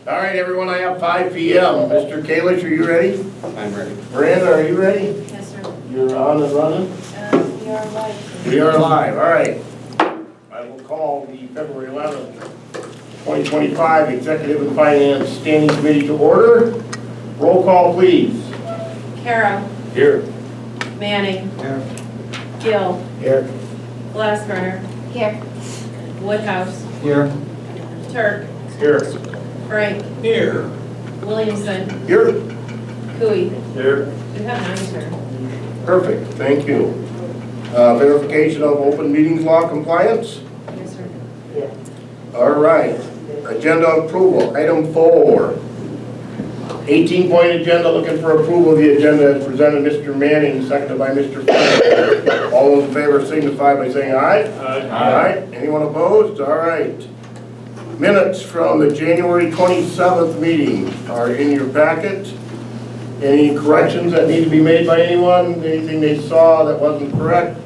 All right, everyone, I have 5 p.m. Mr. Kalish, are you ready? I'm ready. Miranda, are you ready? Yes, sir. You're on and running? We are live. We are live, all right. I will call the February 11th, 2025 Executive and Finance Standing Committee to order. Roll call, please. Caro. Here. Manning. Here. Gill. Here. Glassburner. Here. Woodhouse. Here. Turk. Here. Frank. Here. Williamson. Here. Cooey. Here. We have 9, sir. Perfect, thank you. Verification of open meetings law compliance. Yes, sir. All right, agenda approval, item 4. 18-point agenda, looking for approval of the agenda as presented. Mr. Manning, seconded by Mr. Frank. All those in favor signify by saying aye. Aye. Anyone opposed? All right. Minutes from the January 27th meeting are in your packet. Any corrections that need to be made by anyone? Anything they saw that wasn't correct?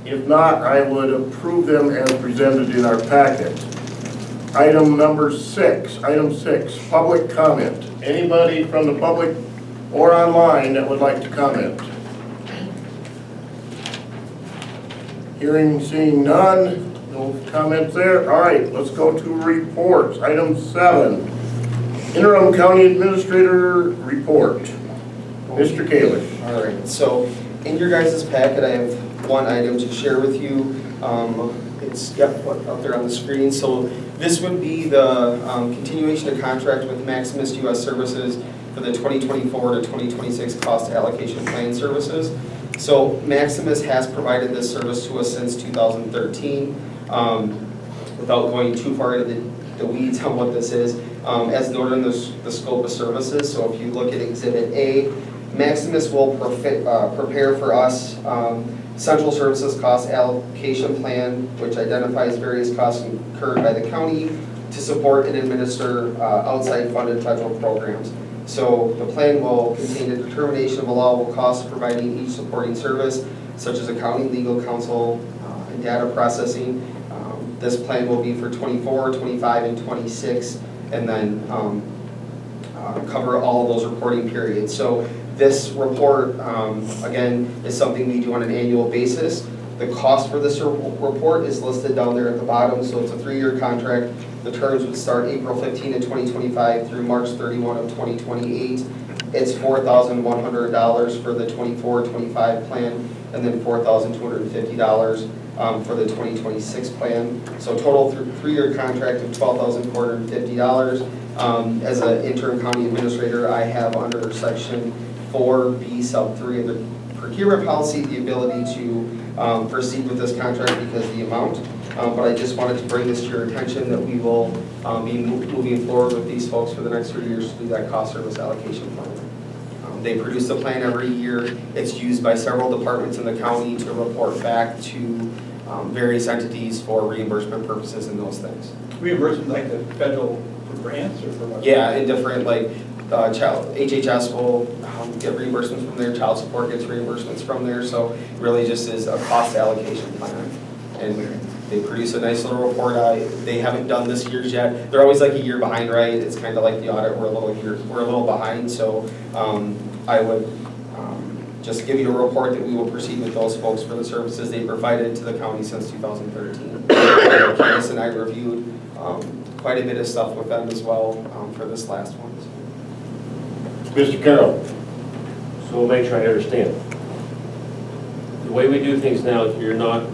If not, I would approve them as presented in our packet. Item 6, public comment. Anybody from the public or online that would like to comment? Hearing, seeing none, no comments there. All right, let's go to reports. Item 7, interim county administrator report. Mr. Kalish. All right, so in your guys' packet, I have one item to share with you. It's out there on the screen. So this would be the continuation of contract with Maximus U.S. Services for the 2024 to 2026 cost allocation plan services. So Maximus has provided this service to us since 2013. Without going too far into the weeds on what this is, as noted in the scope of services, so if you look at Exhibit A, Maximus will prepare for us Central Services Cost Allocation Plan, which identifies various costs incurred by the county to support and administer outside funded federal programs. So the plan will contain a determination of allowable costs providing each supporting service, such as accounting, legal counsel, and data processing. This plan will be for 24, 25, and 26, and then cover all of those reporting periods. So this report, again, is something we do on an annual basis. The cost for this report is listed down there at the bottom, so it's a 3-year contract. The terms would start April 15 of 2025 through March 31 of 2028. It's $4,100 for the 24-25 plan, and then $4,250 for the 2026 plan. So total 3-year contract of $12,450. As an interim county administrator, I have under section 4B sub 3 of the procurement policy the ability to proceed with this contract because of the amount. But I just wanted to bring this to your attention that we will be moving forward with these folks for the next 3 years to do that cost service allocation plan. They produce the plan every year. It's used by several departments in the county to report back to various entities for reimbursement purposes and those things. Reimbursement like the federal for grants or for what? Yeah, and different like HHS will get reimbursements from there, child support gets reimbursements from there, so it really just is a cost allocation plan. And they produce a nice little report. They haven't done this year's yet. They're always like a year behind, right? It's kind of like the audit. We're a little behind. So I would just give you a report that we will proceed with those folks for the services they provided to the county since 2013. Candace and I reviewed quite a bit of stuff with them as well for this last one. Mr. Carroll. So we'll make sure I understand. The way we do things now, you're not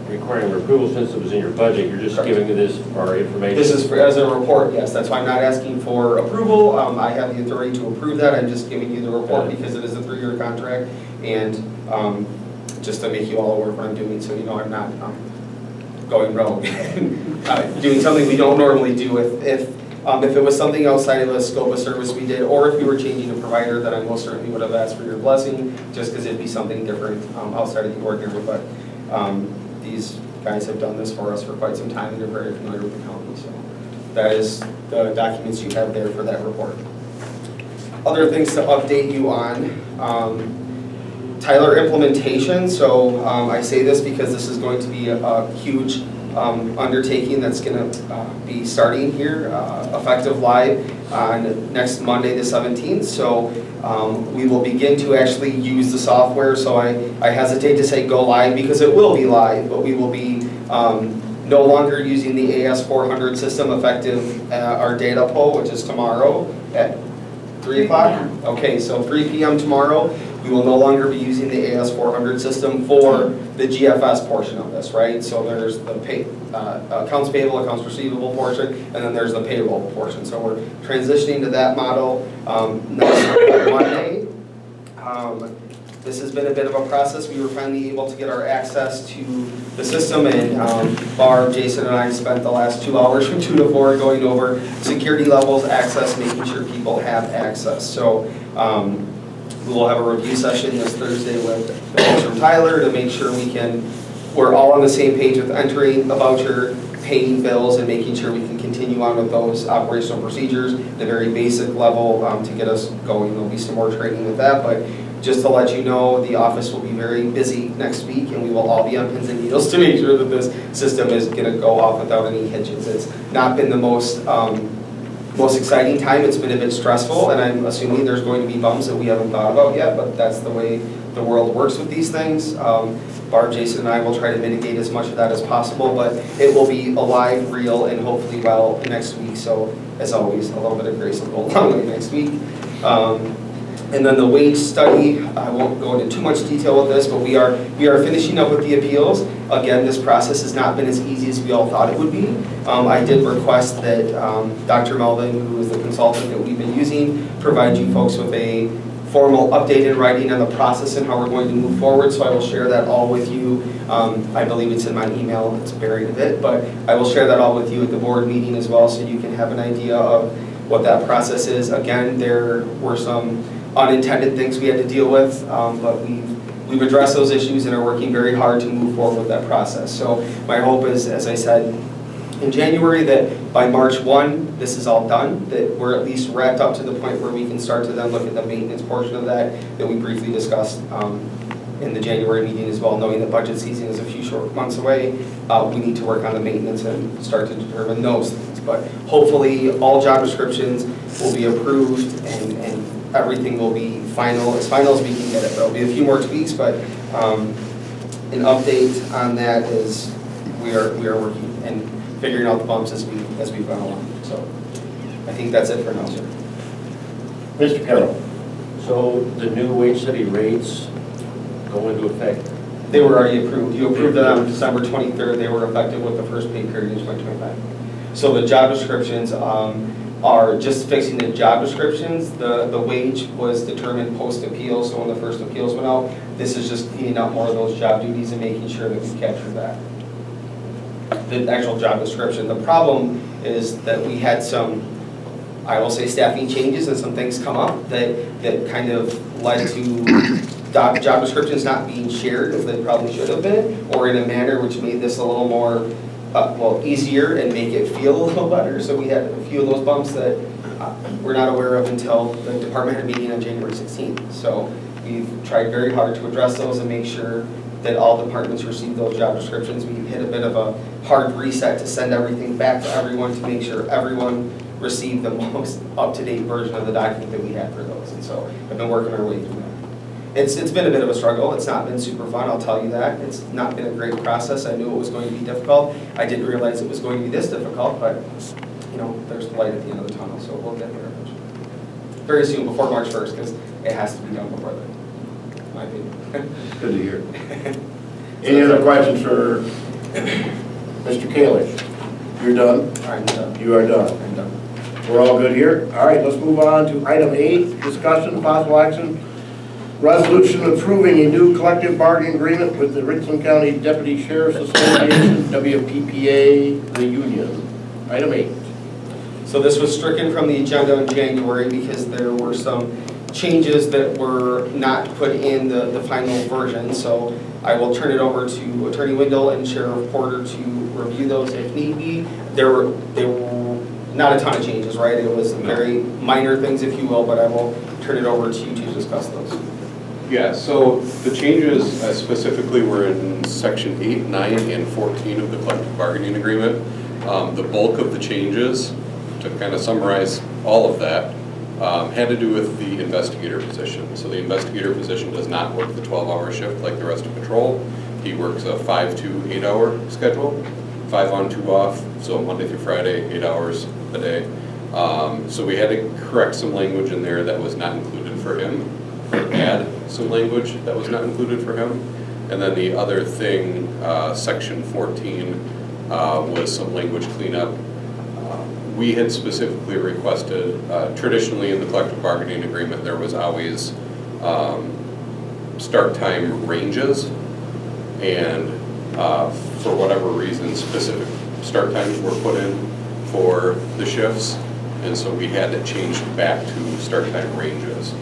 requiring approval since it was in your budget, you're just giving this our information. This is as a report, yes. That's why I'm not asking for approval. I have the authority to approve that. I'm just giving you the report because it is a 3-year contract, and just to make you all aware of what I'm doing, so you know I'm not going rogue, doing something we don't normally do. If it was something outside of a scope of service we did, or if we were changing a provider, then I most certainly would have asked for your blessing, just because it'd be something different outside of the ordinary. But these guys have done this for us for quite some time, and they're very familiar with the county. So that is the documents you have there for that report. Other things to update you on. Tyler implementation. So I say this because this is going to be a huge undertaking that's going to be starting here, effective live on next Monday, the 17th. So we will begin to actually use the software. So I hesitate to say go live because it will be live, but we will be no longer using the AS400 system effective our data poll, which is tomorrow at 3 o'clock? Okay, so 3 p.m. tomorrow, we will no longer be using the AS400 system for the GFS portion of this, right? So there's the accounts payable, accounts receivable portion, and then there's the payroll portion. So we're transitioning to that model next Monday. This has been a bit of a process. We were finally able to get our access to the system, and Barb, Jason, and I spent the last 2 hours from 2 to 4 going over security levels, access, making sure people have access. So we will have a review session this Thursday with the folks from Tyler to make sure we're all on the same page with entering a voucher, paying bills, and making sure we can continue on with those operational procedures at a very basic level to get us going. There'll be some more training with that, but just to let you know, the office will be very busy next week, and we will all be on pins and needles to make sure that this system is going to go off without any hitches. It's not been the most exciting time. It's been a bit stressful, and I'm assuming there's going to be bumps that we haven't thought about yet, but that's the way the world works with these things. Barb, Jason, and I will try to mitigate as much of that as possible, but it will be alive, real, and hopefully well next week. So, as always, a little bit of grace will go a long way next week. And then the wage study, I won't go into too much detail with this, but we are finishing up with the appeals. Again, this process has not been as easy as we all thought it would be. I did request that Dr. Melvin, who is the consultant that we've been using, provide you folks with a formal update in writing on the process and how we're going to move forward. So I will share that all with you. I believe it's in my email, it's buried a bit, but I will share that all with you at the board meeting as well, so you can have an idea of what that process is. Again, there were some unintended things we had to deal with, but we've addressed those issues and are working very hard to move forward with that process. So my hope is, as I said in January, that by March 1, this is all done, that we're at least wrapped up to the point where we can start to then look at the maintenance portion of that we briefly discussed in the January meeting as well, knowing that budget season is a few short months away. We need to work on the maintenance and start to determine those things. But hopefully all job descriptions will be approved and everything will be as final as we can get it. There'll be a few more tweaks, but an update on that is we are working and figuring out the bumps as we've gone along. So I think that's it for now, sir. Mr. Carroll. So the new wage study rates go into effect? They were already approved. You approved them on December 23rd. They were effective with the first pay period in 2025. So the job descriptions are just fixing the job descriptions. The wage was determined post-appeal, so when the first appeals went out, this is just cleaning out more of those job duties and making sure that we capture that. The actual job description. The problem is that we had some, I will say, staffing changes and some things come up that kind of led to job descriptions not being shared as they probably should have been, or in a manner which made this a little more easier and make it feel a little better. So we had a few of those bumps that we're not aware of until the department had a meeting on January 16th. So we've tried very hard to address those and make sure that all departments receive those job descriptions. We hit a bit of a hard reset to send everything back to everyone to make sure everyone received the most up-to-date version of the document that we had for those. And so I've been working our way through that. It's been a bit of a struggle. It's not been super fun, I'll tell you that. It's not been a great process. I knew it was going to be difficult. I didn't realize it was going to be this difficult, but you know, there's light at the end of the tunnel, so we'll get there eventually. Very soon, before March 1st, because it has to be done before then, in my opinion. Good to hear. Any other questions for Mr. Kalish? You're done? I'm done. You are done. I'm done. We're all good here? All right, let's move on to item 8, discussion, possible action, resolution approving a new collective bargaining agreement with the Richland County Deputy Sheriff's Association, WPPA, the union. Item 8. So this was stricken from the agenda in January because there were some changes that were not put in the final version. So I will turn it over to Attorney Wendell and Sheriff Porter to review those if need be. There were not a ton of changes, right? It was very minor things, if you will, but I will turn it over to you to discuss those. Yeah, so the changes specifically were in section 8, 9, and 14 of the collective bargaining agreement. The bulk of the changes, to kind of summarize all of that, had to do with the investigator position. So the investigator position does not work the 12-hour shift like the rest of patrol. He works a 5 to 8 hour schedule, 5 on, 2 off, so Monday through Friday, 8 hours a day. So we had to correct some language in there that was not included for him, or add some language that was not included for him. And then the other thing, section 14, was some language cleanup. We had specifically requested, traditionally in the collective bargaining agreement, there was always start time ranges, and for whatever reason, specific start times were put in for the shifts, and so we had to change back to start time ranges.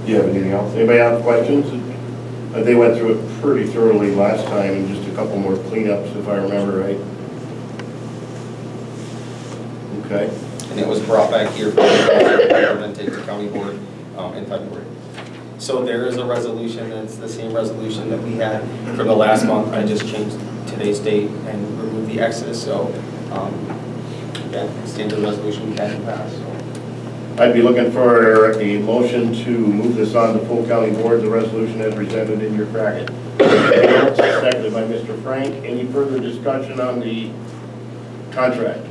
Do you have anything else? Anybody have questions? They went through it pretty thoroughly last time, and just a couple more cleanups, if I remember right. Okay. And it was brought back here for the take to county board in February. So there is a resolution, and it's the same resolution that we had from the last month. I just changed today's date and removed the X's, so again, standard resolution can pass. So. I'd be looking for a motion to move this on to full county board, the resolution as presented in your packet. Seconded by Mr. Frank. Any further discussion on the contract?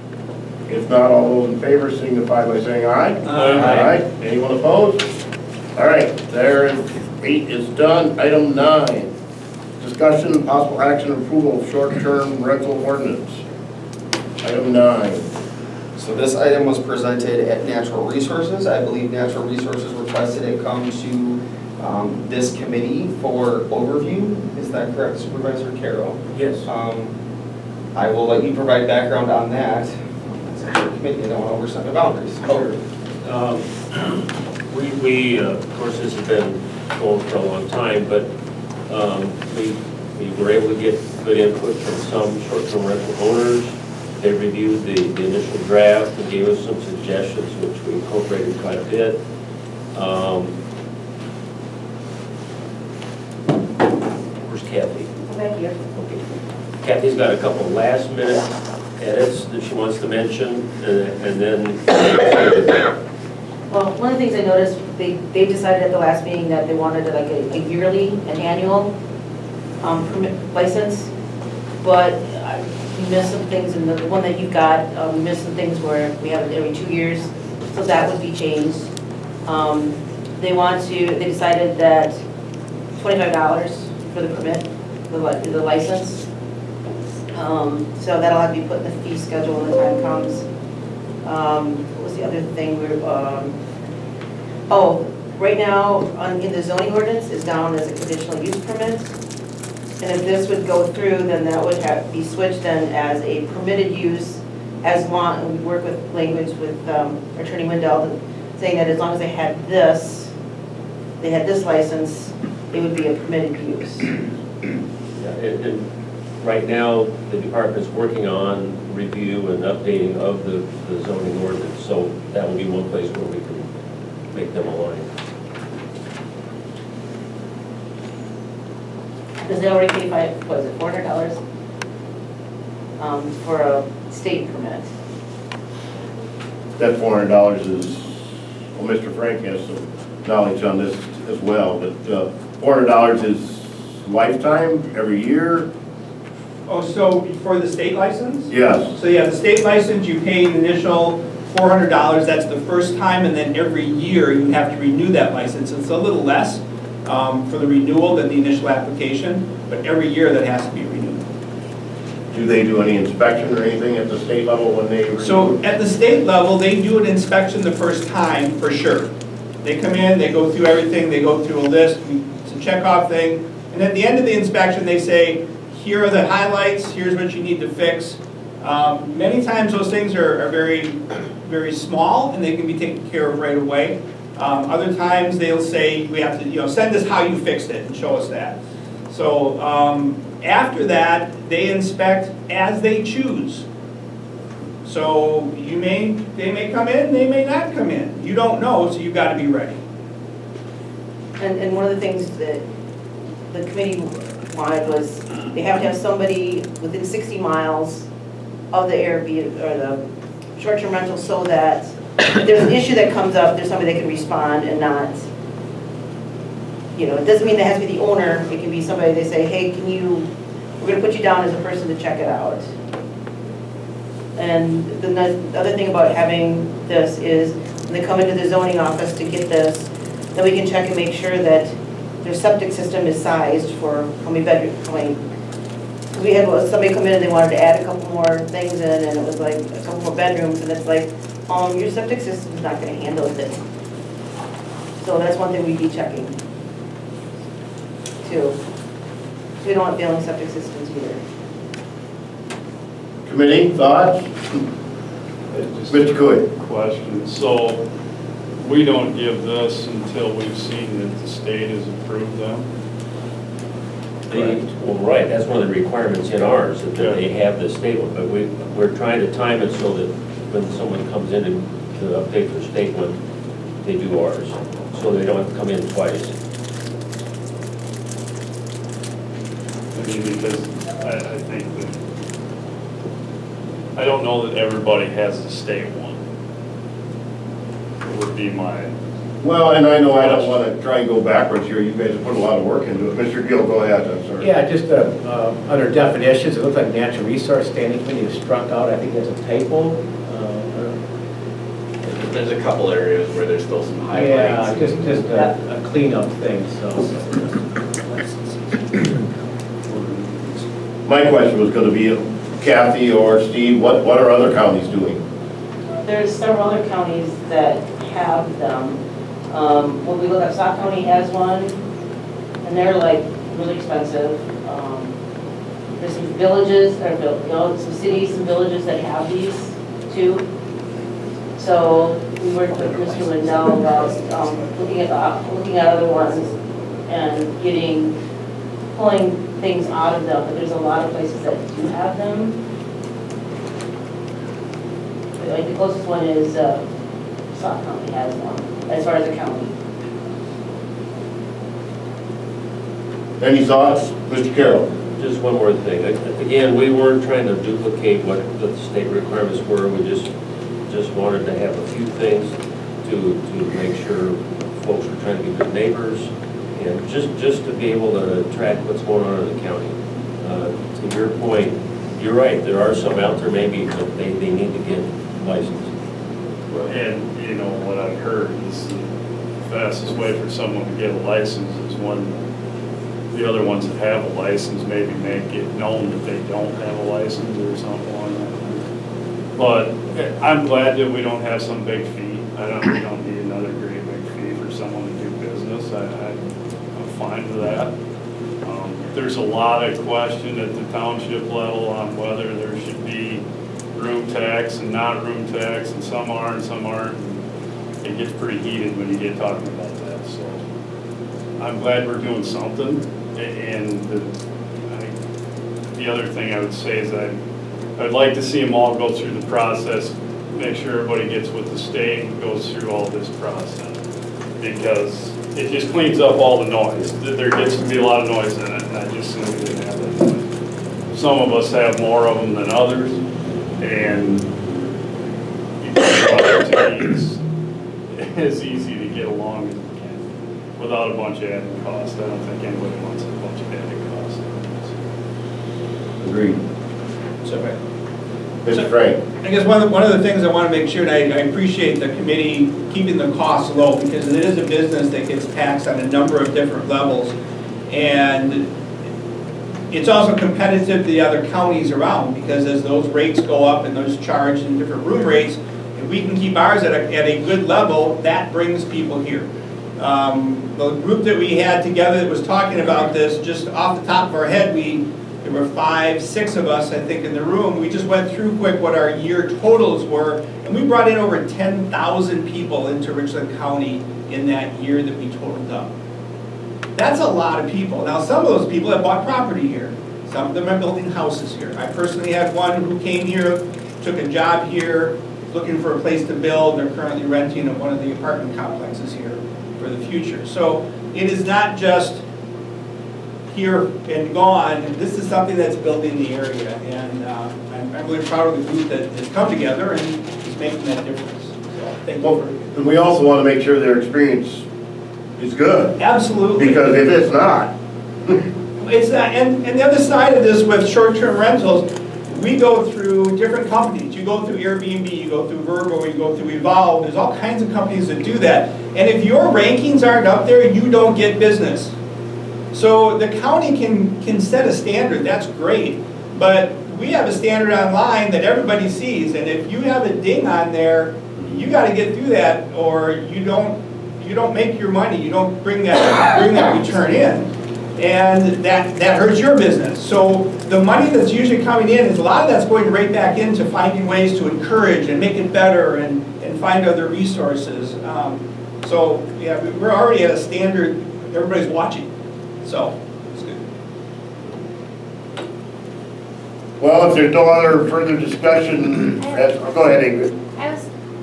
If not, all those in favor signify by saying aye. Aye. Aye. Anyone opposed? All right, there, 8 is done. Item 9, discussion and possible action approval of short-term rental ordinance. Item 9. So this item was presented at Natural Resources. I believe Natural Resources requested it come to this committee for overview. Is that correct, Supervisor Carroll? Yes. I will let you provide background on that. It's a committee, I don't want to overstep the boundaries. Sure. We of course, this has been going for a long time, but we were able to get good input from some short-term rental owners. They reviewed the initial draft and gave us some suggestions, which we incorporated quite a bit. Where's Kathy? Back here. Okay. Kathy's got a couple last-minute edits that she wants to mention, and then Well, one of the things I noticed, they decided at the last meeting that they wanted like a yearly, an annual permit license, but we missed some things in the one that you've got, we missed some things where we have it every 2 years, so that would be changed. They decided that $25 for the permit, the license. So that'll have to be put in the fee schedule when the time comes. What was the other thing right now, in the zoning ordinance, is down as a conditional use permit. And if this would go through, then that would be switched then as a permitted use, as long, we work with language with Attorney Wendell, saying that as long as they had this license, it would be a permitted use. Yeah, and right now, the department's working on review and updating of the zoning ordinance, so that would be one place where we can make them align. Because they already pay $400 for a state permit. That $400 is, well, Mr. Frank has some knowledge on this as well, but $400 is lifetime, every year? Oh, so for the state license? Yes. So yeah, the state license, you pay an initial $400, that's the first time, and then every year you have to renew that license. It's a little less for the renewal than the initial application, but every year that has to be renewed. Do they do any inspection or anything at the state level when they renew? So at the state level, they do an inspection the first time, for sure. They come in, they go through everything, they go through a list, it's a checkoff thing, and at the end of the inspection, they say, here are the highlights, here's what you need to fix. Many times those things are very, very small, and they can be taken care of right away. Other times they'll say, we have to, send us how you fixed it and show us that. So after that, they inspect as they choose. So they may come in, they may not come in. You don't know, so you've got to be ready. And one of the things that the committee wanted was, they have to have somebody within 60 miles of the Airbnb, or the short-term rental, so that if there's an issue that comes up, there's somebody that can respond and not, it doesn't mean it has to be the owner, it can be somebody, they say, hey, we're gonna put you down as a person to check it out. And the other thing about having this is, when they come into the zoning office to get this, then we can check and make sure that their septic system is sized for how many bedrooms, because we had somebody come in and they wanted to add a couple more things in, and it was like a couple more bedrooms, and it's like, your septic system's not gonna handle this. So that's one thing we'd be checking, too. So we don't want failing septic systems either. Committee, thoughts? Mr. Coy? Question, so we don't give this until we've seen that the state has approved them? Well, right, that's one of the requirements in ours, that they have the state one, but we're trying to time it so that when someone comes in to update their state one, they do ours, so they don't have to come in twice. I mean, because I think that, I don't know that everybody has the state one. It would be my, Well, and I know I don't want to try and go backwards here. You guys have put a lot of work into it. Mr. Gill, go ahead, I'm sorry. Yeah, just under definitions, it looks like natural resource standing committee is struck out. I think that's a typo. There's a couple areas where there's still some Yeah, highlights. just a cleanup thing, so. My question was going to be, Kathy or Steve, what are other counties doing? There's several other counties that have them. When we look up, Sauk County has one, and they're like really expensive. There's some villages, or some cities, some villages that have these too. So we worked with Mr. Lindell about looking at other ones and pulling things out of them. But there's a lot of places that do have them. Like the closest one is Sauk County has one, as far as a county. Any thoughts? Mr. Carroll? Just one more thing. Again, we weren't trying to duplicate what the state requirements were. We just wanted to have a few things to make sure folks were trying to be good neighbors, and just to be able to track what's going on in the county. To your point, you're right, there are some out there maybe, but they need to get licensed. and you know, what I've heard is the fastest way for someone to get a license is when the other ones that have a license maybe make it known that they don't have a license or something like that. But I'm glad that we don't have some big fee. We don't need another great big fee for someone to do business. I'm fine with that. There's a lot of question at the township level on whether there should be room tax and not room tax, and some are and some aren't. And it gets pretty heated when you get talking about that, so I'm glad we're doing something. And the other thing I would say is I'd like to see them all go through the process, make sure everybody gets with the state and goes through all this process, because it just cleans up all the noise. There gets to be a lot of noise in it, and I just assume we didn't have that noise. Some of us have more of them than others, and it's easy to get along as we can without a bunch of added costs. I don't think anybody wants a bunch of added costs. Agreed. So, Mr. Frank? I guess one of the things I want to make sure, and I appreciate the committee keeping the costs low, because it is a business that gets taxed on a number of different levels. And it's also competitive to the other counties around, because as those rates go up and those charged in different room rates, if we can keep ours at a good level, that brings people here. The group that we had together that was talking about this, just off the top of our head, there were 5, 6 of us, I think, in the room. We just went through quick what our year totals were, and we brought in over 10,000 people into Richland County in that year that we totaled up. That's a lot of people. Now, some of those people have bought property here. Some of them are building houses here. I personally had one who came here took a job here, looking for a place to build, they're currently renting at one of the apartment complexes here for the future. So it is not just here and gone, this is something that's building the area, and I'm really proud of the group that has come together and is making that difference. So thank you Well, for. and we also want to make sure their experience is good, Absolutely. because if it's not, It's not, and the other side of this with short-term rentals, we go through different companies. You go through Airbnb, you go through Vrbo, you go through Evolve, there's all kinds of companies that do that. And if your rankings aren't up there, you don't get business. So the county can set a standard, that's great, but we have a standard online that everybody sees, and if you have a ding on there, you gotta get through that, or you don't make your money, you don't bring that return in. And that hurts your business. So the money that's usually coming in is a lot of that's going right back into finding ways to encourage and make it better and find other resources. So yeah, we're already at a standard, everybody's watching. So it's good. well, if there's no other further discussion, go ahead, Ingrid.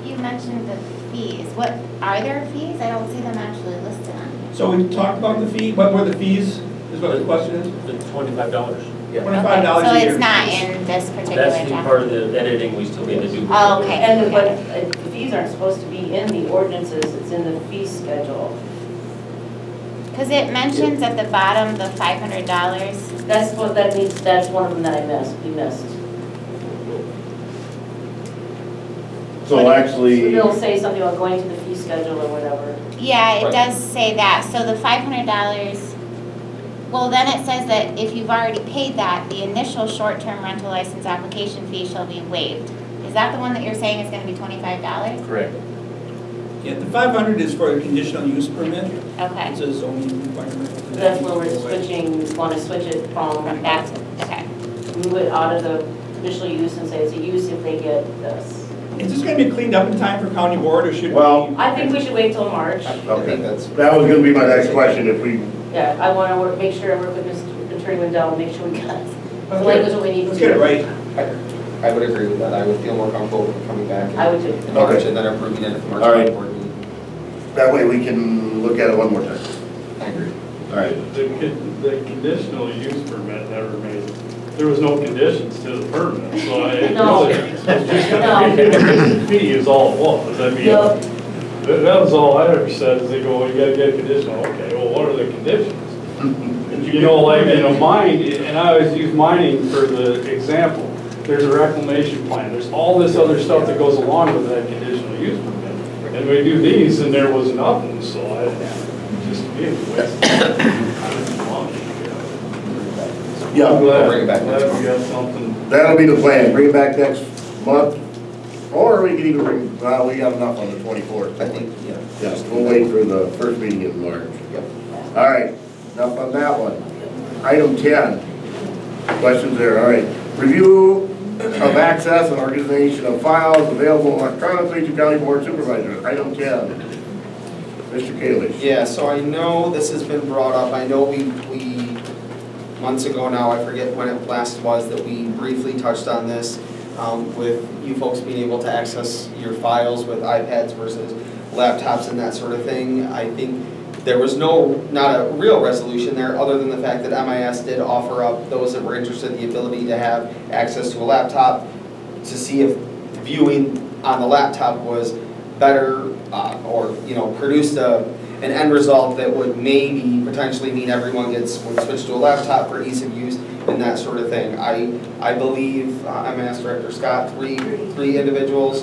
You mentioned the fees. What, are there fees? I don't see them actually listed on here. So we talked about the fee, what were the fees, is what the question is? The $25. Okay, $25 so a year. it's not in this particular That's the chapter? part of the editing we still need to do. Oh, okay. And, but the fees aren't supposed to be in the ordinances, it's in the fee schedule. Because it mentions at the bottom the $500. That's what that means, that's one of them that we missed. So actually, It'll say something about going to the fee schedule or whatever. Yeah, it Right. does say that. So the $500, well, then it says that if you've already paid that, the initial short-term rental license application fee shall be waived. Is that the one that you're saying is going to be $25? Correct. Yeah, the 500 is for a conditional use permit. Okay. It's a zoning requirement. That's where we're switching, want to switch it from That's, okay. move it out of the conditional use and say it's a use if they get this. Is this going to be cleaned up in time for county board, or should we? Well- I think we should wait till March. okay, that was gonna be my next question, if we, Yeah, I want to make sure I work with Mr. Attorney Wendell, make sure we got the language that we need. Let's get it right. I would agree with that. I would feel more comfortable with coming back I would too. in March Okay. and then approving it at the March All right. board meeting. that way we can look at it one more time. I agree. All right. The conditional use permit never made, there was no conditions to the permit, so it No. really, it's just a fee is all it was. I mean, Yep. that was all I ever said, is they go, well, you gotta get a conditional, okay, well, what are the conditions? You know, like in a mine, and I always use mining for the example, there's a reclamation plan, there's all this other stuff that goes along with that conditional use permit. And we do these, and there was nothing, so I, just, it was a waste of money. Yeah, I'm glad, Bring it back next glad we month. got something. that'll be the plan, bring it back next month, or we could even bring, well, we got enough on the 24th. I think, yeah. Yeah, we'll wait for the first meeting in March. Yep. All right, enough on that one. Item 10, questions there, all right. Review of access and organization of files available electronically to county board supervisors. Item 10, Mr. Kalish. Yeah, so I know this has been brought up. I know we months ago now, I forget when it last was, that we briefly touched on this with you folks being able to access your files with iPads versus laptops and that sort of thing. I think there was not a real resolution there, other than the fact that MIS did offer up those that were interested the ability to have access to a laptop to see if viewing on the laptop was better or, you know, produced an end result that would maybe potentially mean everyone would switch to a laptop for ease of use and that sort of thing. I believe MIS Director Scott, three individuals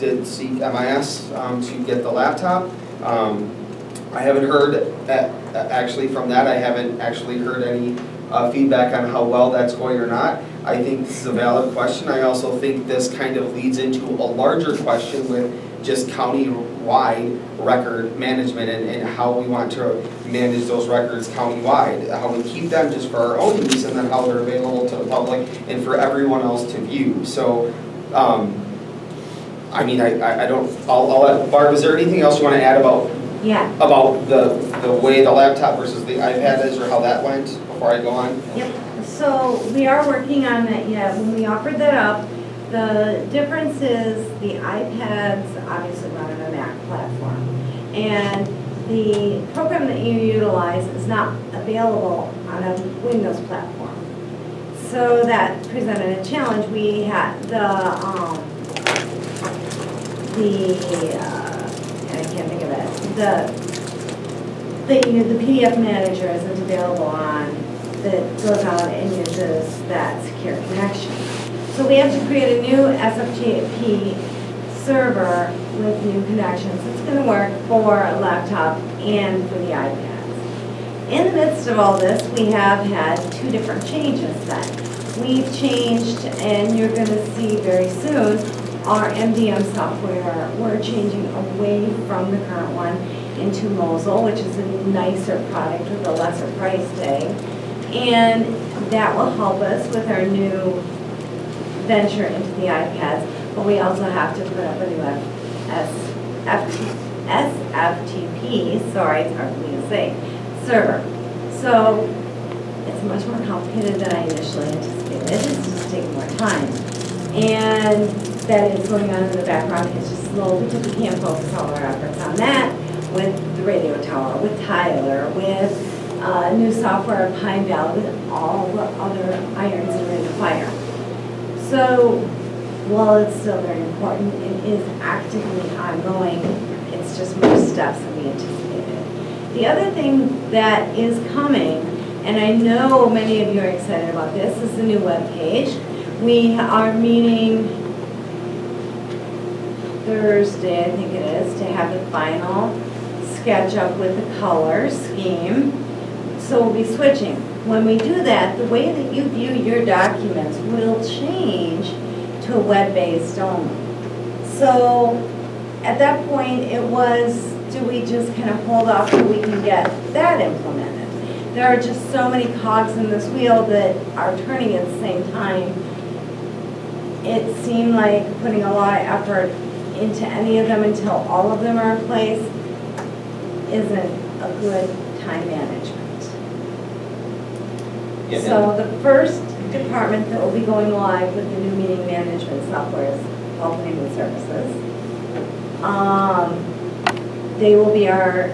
did seek MIS to get the laptop. I haven't heard, actually from that, I haven't actually heard any feedback on how well that's going or not. I think this is a valid question. I also think this kind of leads into a larger question with just county-wide record management and how we want to manage those records county-wide, how we keep them just for our own use and then how they're available to the public and for everyone else to view. So, I mean, I don't, I'll let, Barb, is there anything else you want to add about the way the laptop versus the iPad is, or how that went, before I go on? Yep, so we are working on that yet. When we offered that up, The difference is the iPads obviously run on a Mac platform. And the program that you utilize is not available on a Windows platform. So that presented a challenge. We had I can't think of it, the PDF manager isn't available that goes out and uses that secure connection. So we have to create a new SFTP server with new connections. It's going to work for a laptop and for the iPads. In the midst of all this, we have had 2 different changes then. We've changed, and you're going to see very soon, our MDM software. We're changing away from the current one into Mosel, which is a nicer product with a lesser price tag. And that will help us with our new venture into the iPads, but we also have to put up a new SFTP, sorry, it's hard for me to say, server. So it's much more complicated than I initially anticipated. It's just taking more time. And that is going on in the background. It's just slow because we can't focus all our efforts on that with the radio tower, with Tyler, with new software at Pine Valley, with all the other irons that are in the fire. So while it's still very important, it is actively ongoing. It's just more steps than we anticipated. The other thing that is coming, and I know many of you are excited about this, is the new webpage. We are meeting Thursday, I think it is, to have the final sketch up with the color scheme. So we'll be switching. When we do that, the way that you view your documents will change to a web-based only. So at that point, it was, do we just kind of hold off till we can get that implemented? There are just so many cogs in this wheel that are turning at the same time. It seemed like putting a lot of effort into any of them until all of them are in place isn't a good time management. Yeah, So the first department that will be going live with the new meeting management software is Health and Human Services. They will be our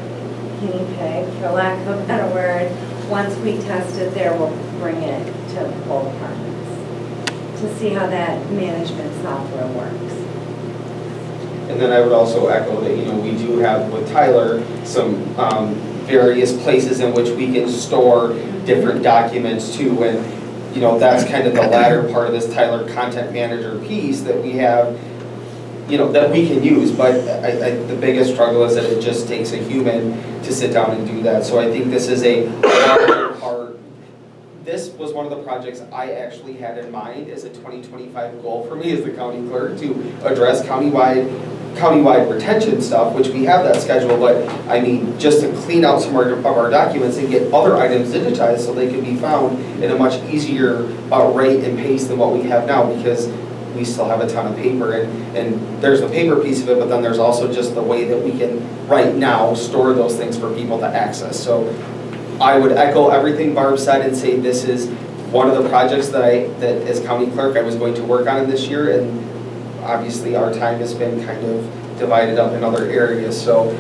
guinea pig, for lack of a better word. Once we test it there, we'll bring it to all departments to see how that management software works. And then I would also echo that, we do have with Tyler some various places in which we can store different documents too. And, that's kind of the latter part of this Tyler Content Manager piece that we have, that we can use. But the biggest struggle is that it just takes a human to sit down and do that. So I think this is a larger part. This was one of the projects I actually had in mind as a 2025 goal for me as the county clerk, to address countywide retention stuff, which we have that schedule, but I mean, just to clean out some of our documents and get other items digitized so they can be found in a much easier rate and pace than what we have now, because we still have a ton of paper, and there's the paper piece of it, but then there's also just the way that we can right now store those things for people to access. So I would echo everything Barb said and say this is one of the projects that as county clerk I was going to work on this year, and obviously our time has been kind of divided up in other areas. So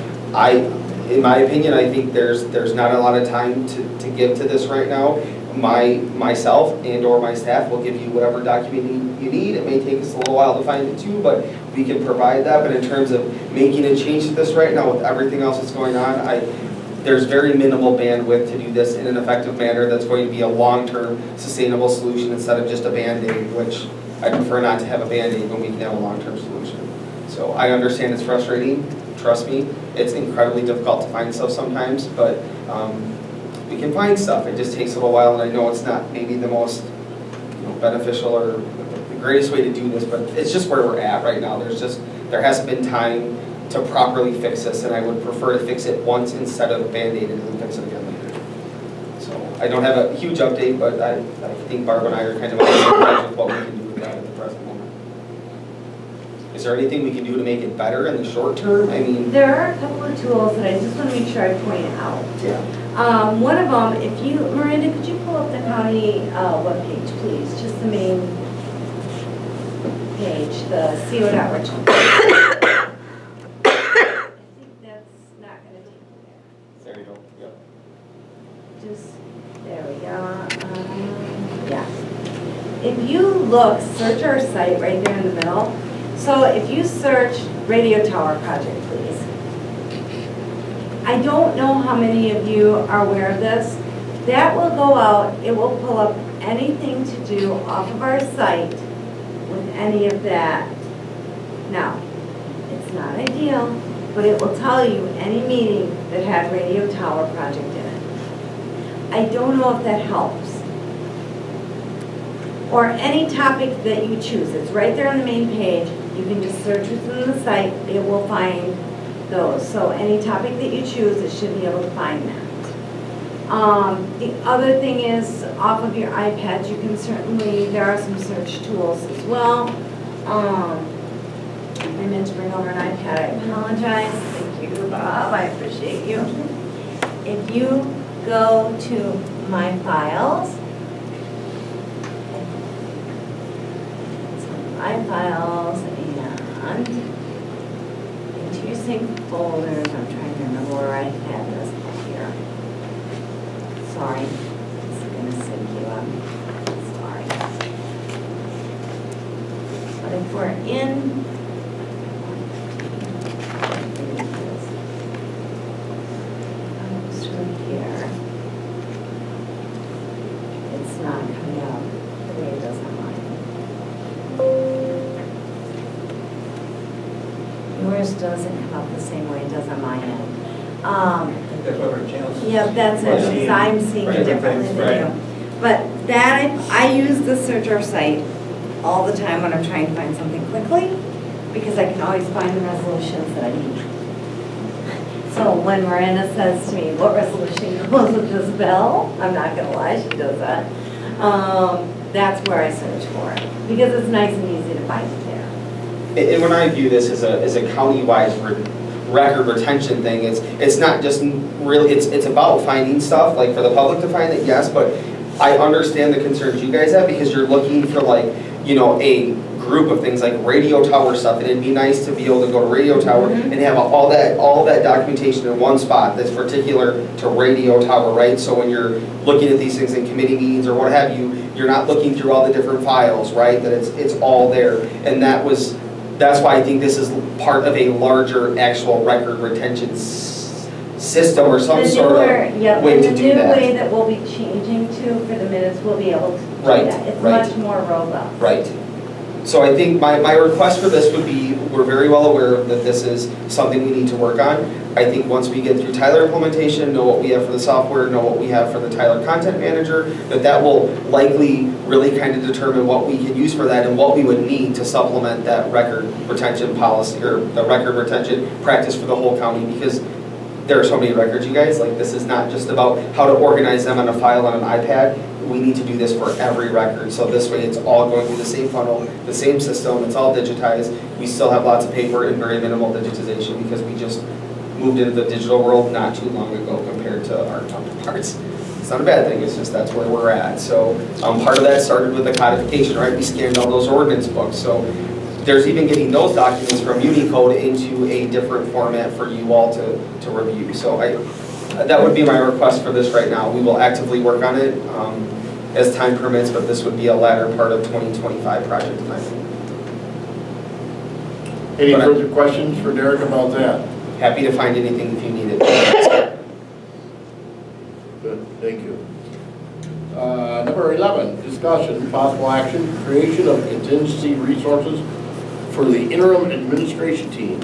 in my opinion, I think there's not a lot of time to give to this right now. Myself and or my staff will give you whatever document you need. It may take us a little while to find it too, but we can provide that. But in terms of making a change to this right now with everything else that's going on, there's very minimal bandwidth to do this in an effective manner that's going to be a long-term sustainable solution instead of just a Band-Aid, which I prefer not to have a Band-Aid when we can have a long-term solution. So I understand it's frustrating, trust me, it's incredibly difficult to find stuff sometimes, but we can find stuff. It just takes a little while, and I know it's not maybe the most beneficial or the greatest way to do this, but it's just where we're at right now. There hasn't been time to properly fix this, and I would prefer to fix it once instead of Band-Aid and then fix it again later. So I don't have a huge update, but I think Barb and I are kind of on the same page with what we can do with that at the present moment. Is there anything we can do to make it better in the short term? I mean, There are a couple of tools that I just want to make sure I point out. yeah. One of them, Miranda, could you pull up the county webpage, please? Just the main page, the CO dot return. I think that's not gonna take you there. There you go, yep. Just, there we go. Yeah. If you look, search our site right there in the middle. So if you search radio tower project, please. I don't know how many of you are aware of this. That will go out, it will pull up anything to do off of our site with any of that. Now, it's not ideal, but it will tell you any meeting that had radio tower project in it. I don't know if that helps. Or any topic that you choose, it's right there on the main page. You can just search within the site, it will find those. So any topic that you choose, it should be able to find that. The other thing is, off of your iPads, you can certainly, there are some search tools as well. I meant to bring over an iPad, I apologize. Thank you, Bob, I appreciate you. If you go to My Files, My Files, and into your sync folders, I'm trying to remember where I had this here. Sorry, it's gonna sync you up. Sorry. But if we're in, almost right here, it's not coming out the way it does on mine. Yours doesn't come up the same way it does on my end. I think that's what our channels. Yeah, that's it, because I'm seeing it differently than Right. you. But that, I use the search our site all the time when I'm trying to find something quickly, because I can always find the resolutions that I need. So when Miranda says to me, what resolution goes with this bill? I'm not gonna lie, she does that. That's where I search for it, because it's nice and easy to find it there. And when I view this as a county-wide record retention thing, it's not just really, it's about finding stuff, like for the public to find it, yes, but I understand the concerns you guys have because you're looking for like, you know, a group of things like radio tower stuff, and it'd be nice to be able to go to radio tower and have all that documentation in one spot that's particular to radio tower, right? So when you're looking at these things in committee meetings or what have you, you're not looking through all the different files, right? That it's all there, and that's why I think this is part of a larger actual record retention system or some sort of way to do And the new that. way that we'll be changing to for the minutes, we'll be able to do Right, that. It's right. much more robust. Right. So I think my request for this would be, we're very well aware that this is something we need to work on. I think once we get through Tyler implementation, know what we have for the software, know what we have for the Tyler Content Manager, that will likely really kind of determine what we can use for that and what we would need to supplement that record retention policy or the record retention practice for the whole county, because there are so many records, you guys. Like, this is not just about how to organize them on a file on an iPad. We need to do this for every record, so this way it's all going through the same funnel, the same system, it's all digitized. We still have lots of paper and very minimal digitization because we just moved into the digital world not too long ago compared to our counterparts. It's not a bad thing, it's just that's where we're at. So part of that started with the codification, right? We scanned all those ordinance books, so there's even getting those documents from Unicode into a different format for you all to review. So that would be my request for this right now. We will actively work on it as time permits, but this would be a latter part of 2025 project time. Any further questions for Derek about that? Happy to find anything if you need it. Good, thank you. Number 11, discussion, possible action, creation of contingency resources for the interim administration team.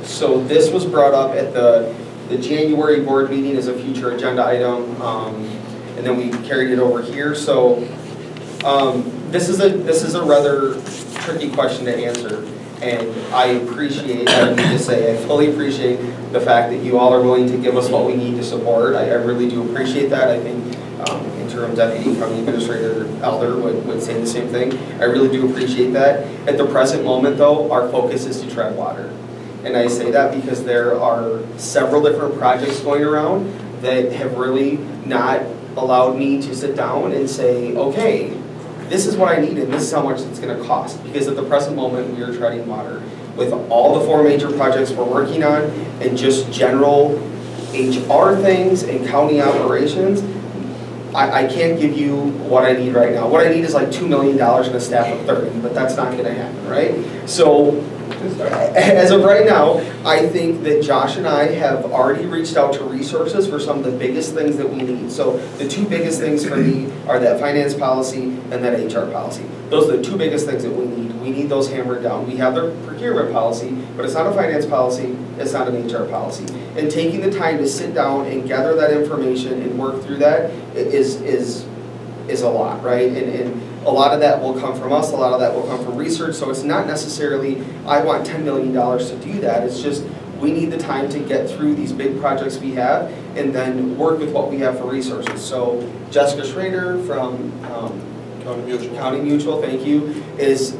So this was brought up at the January board meeting as a future agenda item, and then we carried it over here. So this is a rather tricky question to answer, and I need to say, I fully appreciate the fact that you all are willing to give us what we need to support. I really do appreciate that. I think interim deputy county administrator Elder would say the same thing. I really do appreciate that. At the present moment though, our focus is to tread water. And I say that because there are several different projects going around that have really not allowed me to sit down and say, okay, this is what I need and this is how much it's gonna cost. Because at the present moment, we are treading water. With all the 4 major projects we're working on and just general HR things and county operations, I can't give you what I need right now. What I need is like $2 million and a staff of 30, but that's not gonna happen, right? So, as of right now, I think that Josh and I have already reached out to resources for some of the biggest things that we need. So the 2 biggest things for me are that finance policy and that HR policy. Those are the 2 biggest things that we need. We need those hammered down. We have the procurement policy, but it's not a finance policy, it's not an HR policy. And taking the time to sit down and gather that information and work through that is a lot, right? And a lot of that will come from us, a lot of that will come from research, so it's not necessarily, I want $10 million to do that, it's just, we need the time to get through these big projects we have, and then work with what we have for resources. So Jessica Schrader from County Mutual, thank you,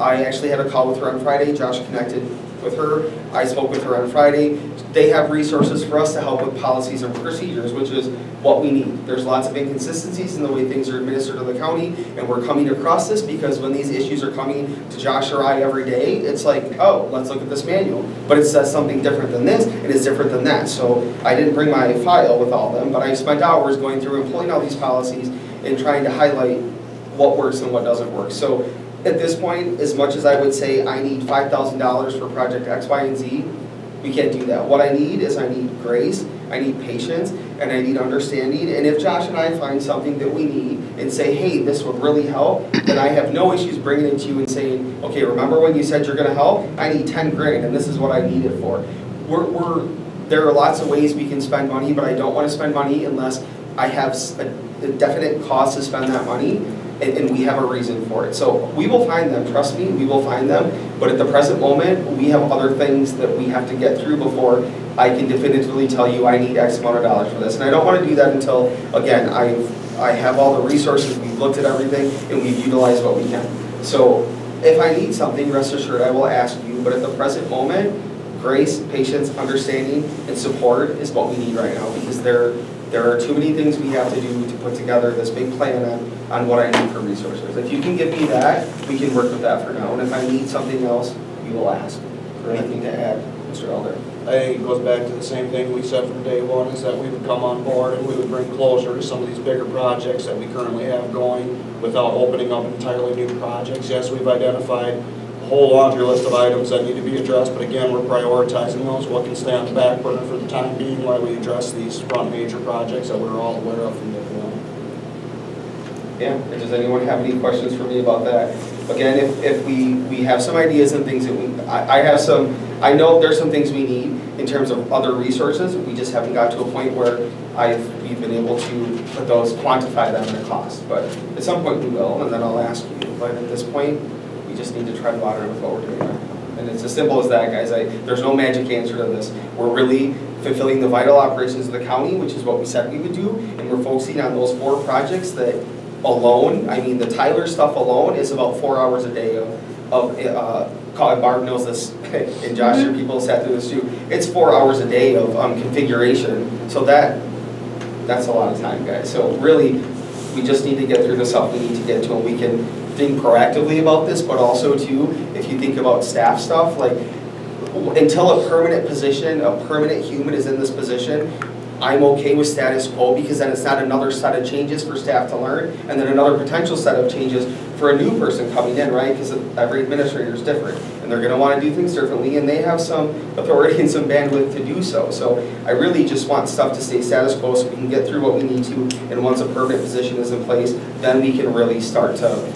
I actually had a call with her on Friday, Josh connected with her, I spoke with her on Friday. They have resources for us to help with policies and procedures, which is what we need. There's lots of inconsistencies in the way things are administered in the county, and we're coming across this because when these issues are coming to Josh or I every day, it's like, oh, let's look at this manual. But it says something different than this, and it's different than that. So I didn't bring my file with all of them, but I spent hours going through and pulling all these policies and trying to highlight what works and what doesn't work. So at this point, as much as I would say I need $5,000 for project X, Y, and Z, we can't do that. What I need is I need grace, I need patience, and I need understanding. And if Josh and I find something that we need and say, hey, this would really help, then I have no issues bringing it to you and saying, okay, remember when you said you're gonna help? I need 10 grand and this is what I need it for. There are lots of ways we can spend money, but I don't wanna spend money unless I have a definite cost to spend that money. And we have a reason for it. So we will find them, trust me, we will find them. But at the present moment, we have other things that we have to get through before I can definitively tell you I need X amount of dollars for this. And I don't want to do that until, again, I have all the resources, we've looked at everything, and we've utilized what we can. So if I need something, rest assured, I will ask you. But at the present moment, grace, patience, understanding, and support is what we need right now. Because there are too many things we have to do to put together this big plan on what I need for resources. If you can give me that, we can work with that for now. And if I need something else, we will ask. Anything to add, Mr. Elder? I think it goes back to the same thing we said from day one, is that we would come on board and we would bring closure to some of these bigger projects that we currently have going without opening up entirely new projects. Yes, we've identified a whole laundry list of items that need to be addressed, but again, we're prioritizing those. What can stay on the back burner for the time being while we address these front major projects that we're all aware of from day one. Yeah, does anyone have any questions for me about that? Again, if we have some ideas and things that I know there's some things we need in terms of other resources, we just haven't got to a point where we've been able to put those, quantify them in a cost. But at some point we will, and then I'll ask you. But at this point, we just need to tread water with what we're doing right now. And it's as simple as that, guys. There's no magic answer to this. We're really fulfilling the vital operations of the county, which is what we said we would do, and we're focusing on those 4 projects that alone, I mean, the Tyler stuff alone is about 4 hours a day of Barb knows this, and Josh, your people sat through this too. It's 4 hours a day of configuration, so that's a lot of time, guys. So really, we just need to get through the stuff we need to get to, and we can think proactively about this, but also too, if you think about staff stuff, like until a permanent position, a permanent human is in this position, I'm okay with status quo because then it's not another set of changes for staff to learn and then another potential set of changes for a new person coming in, right? Because every administrator is different and they're going to want to do things differently and they have some authority and some bandwidth to do so. So I really just want stuff to stay status quo so we can get through what we need to, and once a permanent position is in place, then we can really start to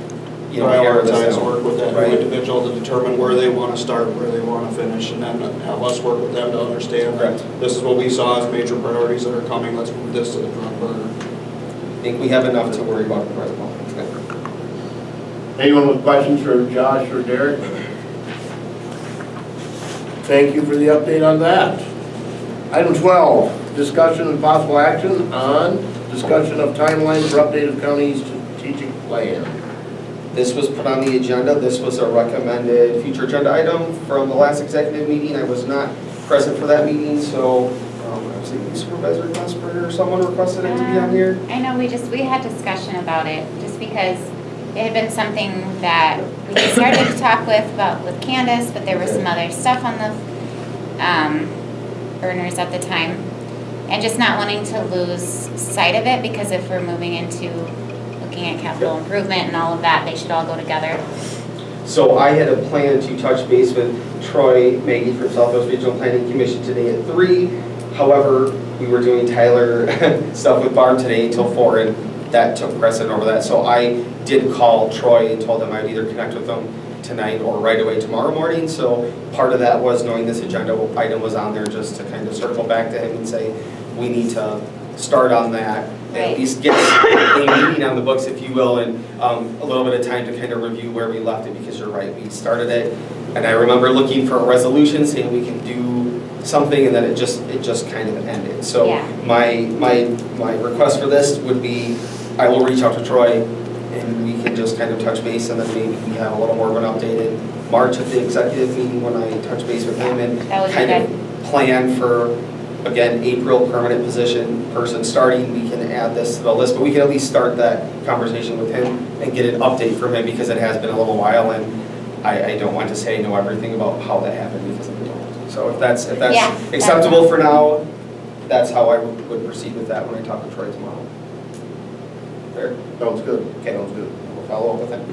prioritize, work with that new individual to determine where they want to start, where they want to finish, and then have us work with them to understand that this is what we saw as major priorities that are coming, let's move this to the front burner. I think we have enough to worry about at the present moment. Anyone with questions for Josh or Derek? Thank you for the update on that. Item 12, discussion and possible action on discussion of timeline for update of county strategic plan. This was put on the agenda. This was a recommended future agenda item from the last executive meeting. I was not present for that meeting, so I was thinking Supervisor Glasper or someone requested it to be on here. I know we had discussion about it, just because it had been something that we had started to talk with Candace, but there was some other stuff on the, burners at the time. And just not wanting to lose sight of it, because if we're moving into looking at capital improvement and all of that, they should all go together. So I had a plan to touch base with Troy, Maggie from Southwest Regional Planning Commission today at 3. However, we were doing Tyler stuff with Barb today till 4, and that took precedent over that. So I did call Troy and told him I'd either connect with them tonight or right away tomorrow morning. So part of that was knowing this agenda item was on there, just to kind of circle back to him and say, we need to start on that. At least get a meeting on the books, if you will, and a little bit of time to kind of review where we left it, because you're right, we started it. And I remember looking for a resolution saying we can do something, and then it just kind of ended. So Yeah. my request for this would be, I will reach out to Troy, and we can just kind of touch base, and then maybe we have a little more of an update in March at the executive meeting when I touch base with him and That would be kind good. of plan for, again, April, permanent person starting. We can add this to the list, but we can at least start that conversation with him and get an update from him, because it has been a little while, and I don't want to say I know everything about how that happened, because I don't. So if that's Yeah, acceptable for now, that's how I would proceed with that when I talk to Troy tomorrow. Fair? Sounds good. Okay. Sounds good. We'll follow up with him.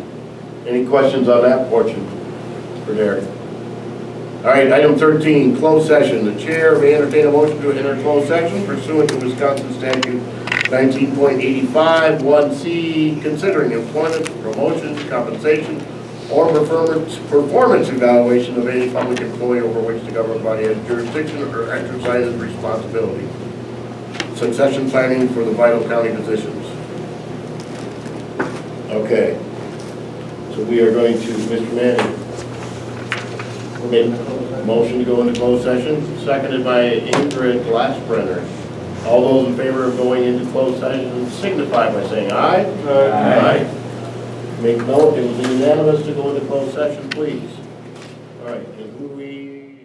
Any questions on that portion for Derek? All right, item 13, closed session. The chair may entertain a motion to enter closed session pursuant to Wisconsin statute 19.85 1C, considering employment, promotion, compensation, or performance evaluation of any public employee over which the government body has jurisdiction or exercises responsibility. Succession planning for the vital county positions. Okay. So we are going to, Mr. Manning, we made a motion to go into closed session, seconded by Ingrid Glassbrenner. All those in favor of going into closed session signify by saying aye. Aye. Make note, it was unanimous to go into closed session, please. All right, and who we